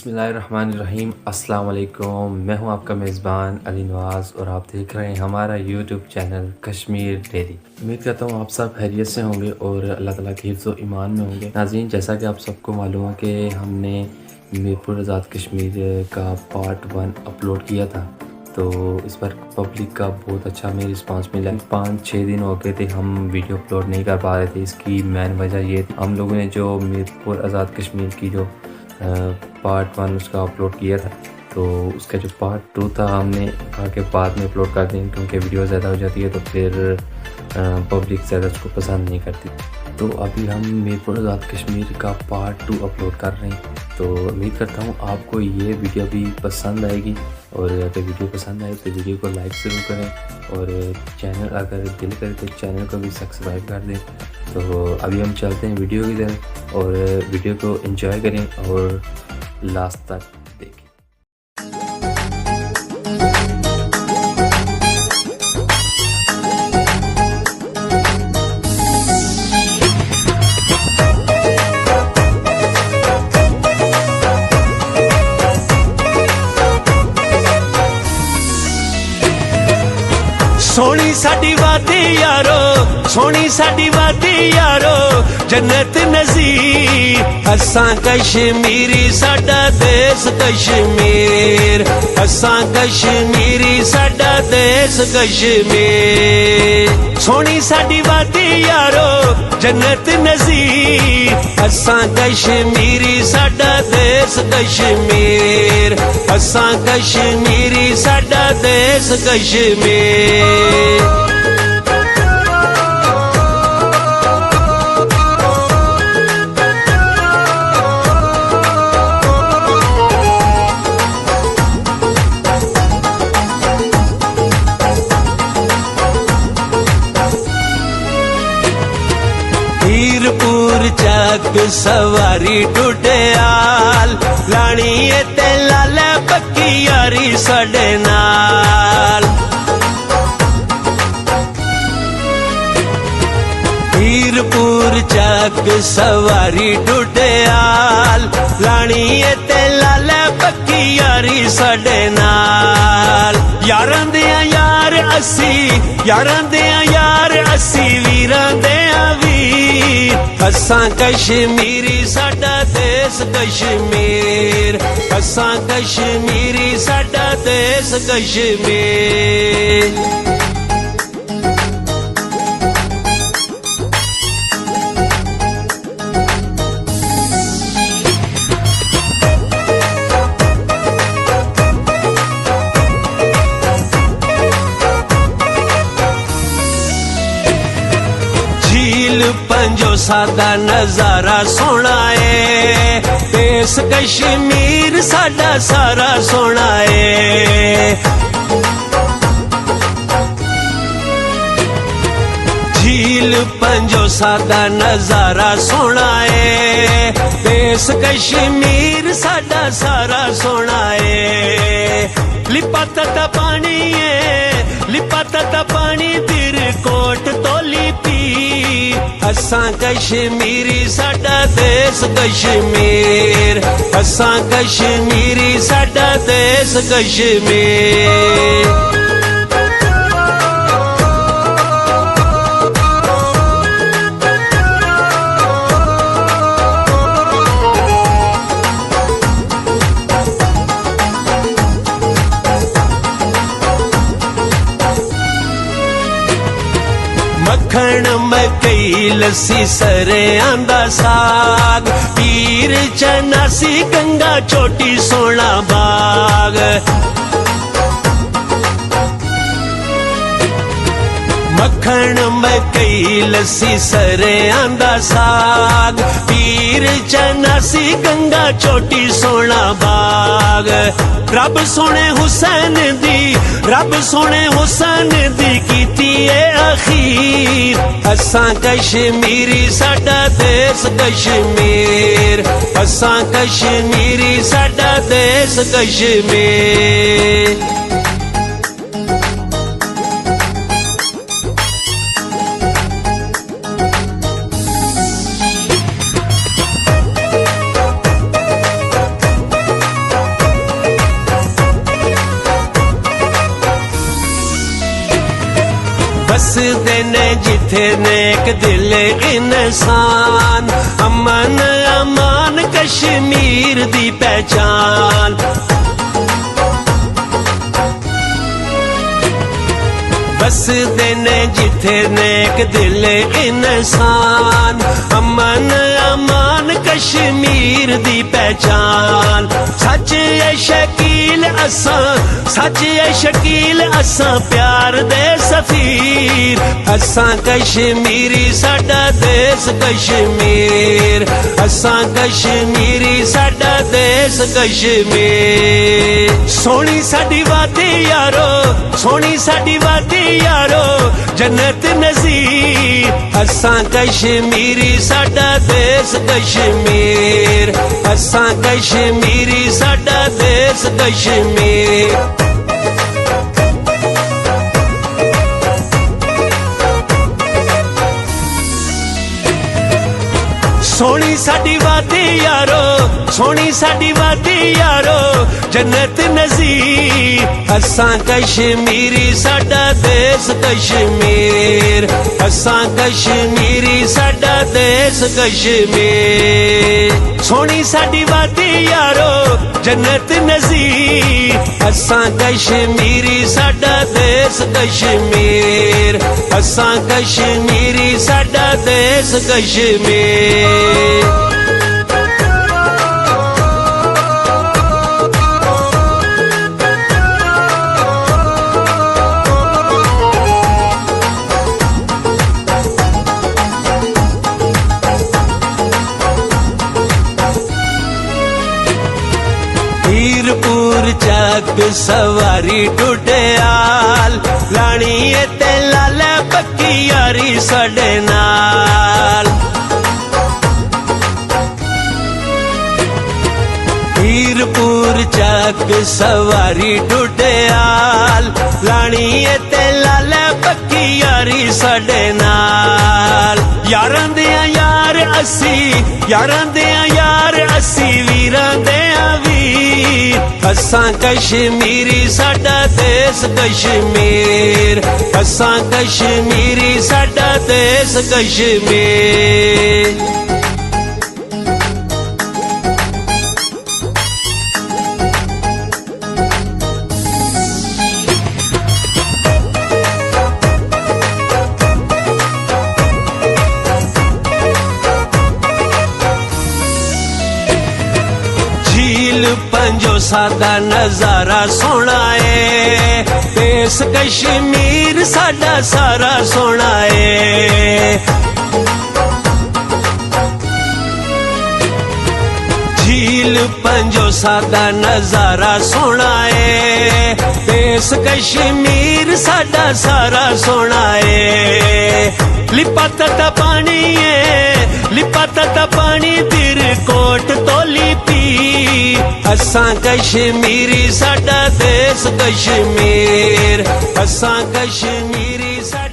बिस्मिल्लाहिर्रहमानिर्रहीम। अस्सलाम वालेकुम। मैं हूं आपका मेज़बान अली नवाज़ और आप देख रहे हैं हमारा यूट्यूब चैनल कश्मीर डेली। उम्मीद करता हूं आप सब खैरियत से होंगे और अल्लाह ताला के हिफ्ज़ व ईमान में होंगे। नाज़रीन, जैसा कि आप सबको मालूम है कि हमने मीरपुर आज़ाद कश्मीर का पार्ट 1 अपलोड किया था, तो इस पर पब्लिक का बहुत अच्छा हमें रिस्पांस मिला। 5-6 दिन हो गए थे हम वीडियो अपलोड नहीं कर पा रहे थे। इसकी मेन वजह ये थी, हम लोगों ने जो मीरपुर आज़ाद कश्मीर की जो पार्ट 1 उसका अपलोड किया था, तो उसका जो पार्ट 2 था हमने कहा कि बाद में अपलोड कर देंगे, क्योंकि वीडियो ज़्यादा हो जाती है तो फिर पब्लिक ज़्यादा उसको पसंद नहीं करती। तो अभी हम मीरपुर आज़ाद कश्मीर का पार्ट 2 अपलोड कर रहे हैं। तो उम्मीद करता हूँ आपको ये वीडियो भी पसंद आएगी, और अगर वीडियो पसंद आए तो वीडियो को लाइक ज़रूर करें, और चैनल अगर दिल करे तो चैनल को भी सब्सक्राइब कर दें। तो अभी हम चलते हैं वीडियो की तरफ, और वीडियो को एंजॉय करें और लास्ट तक देखें। सोनी साडी वादी यारो, सोनी साडी वादी यारो, जन्नत नज़ीर। असां कश्मीरी, साडा देश कश्मीर। असां कश्मीरी, साडा देश कश्मीर। सोनी साडी वादी यारो, जन्नत नज़ीर। असां कश्मीरी, साडा देश कश्मीर। असां कश्मीरी, साडा देश कश्मीर। मीरपुर चक सवारी टुटियाल, लानी ते लाले पक्की यारी साडे नाल। मीरपुर चक सवारी टुटियाल, लानी ते लाले पक्की यारी साडे नाल। यारां दे यार असी, यारां दे यार असी, वीरां दे वीर। असां कश्मीरी, साडा देश कश्मीर। असां कश्मीरी, साडा देश कश्मीर। पंजो सादा नजारा सोना है, देश कश्मीर साडा सारा सोना है। झील पंजो सादा नजारा सोना है, देश कश्मीर साडा सारा सोना है। लिपाता पानी है, लिपाता पानी तिर कोट तो लिपी। असां कश्मीरी, साडा देश कश्मीर। असां कश्मीरी, साडा देश कश्मीर। मक्खण मकई लस्सी सरे आंदा साग, पीर चनासी गंगा चोटी सोना बाग। मक्खण मकई लस्सी सरे आंदा साग, पीर चनासी गंगा चोटी सोना बाग। रब सोने हुसैन दी, रब सोने हुसैन दी कीती है अखीर। असां कश्मीरी, साडा देश कश्मीर। असां कश्मीरी, साडा देश कश्मीर। बसदे ने जिथे नेक दिल इंसान अमन अमान कश्मीर दी पहचान बसदे ने जिथे नेक दिल इंसान अमन अमान कश्मीर दी पहचान सच है शकील असां सच है शकील असां प्यार दे सफीर असां कश्मीरी साडा देश कश्मीर असां कश्मीरी साडा देश कश्मीर सोहनी साडी वादी यारो सोहनी साडी वादी यारो जन्नत नज़ीर असां कश्मीरी साडा देश कश्मीर असां कश्मीरी साडा देश कश्मीर सोहनी साडी वादी यारो सोहनी साडी वादी यारो जन्नत नज़ीर असां कश्मीरी साडा देश कश्मीर असां कश्मीरी साडा देश कश्मीर सोहनी साडी वादी यारो जन्नत नज़ीर असां कश्मीरी साडा देश कश्मीर असां कश्मीरी साडा देश कश्मीर हीरपुर चक सवारी टुटियाल लाणी ते लाला पक्की यारी साडे नाल हीरपुर चक सवारी टुटियाल लाणी ते लाला पक्की यारी साडे नाल यारां दे यार असी यारां दे यार असी वीरां दे वीर असां कश्मीरी साडा देश कश्मीर असां कश्मीरी साडा देश कश्मीर झील पंजो सादा नजारा सोना है देश कश्मीर साडा सारा सोना है झील पंजो सादा नजारा सोना है देश कश्मीर साडा सारा सोना है लिपाता पानी है लिपाता पानी तिर कोट तोली पी असां कश्मीरी साडा देश कश्मीर असां कश्मीरी साडा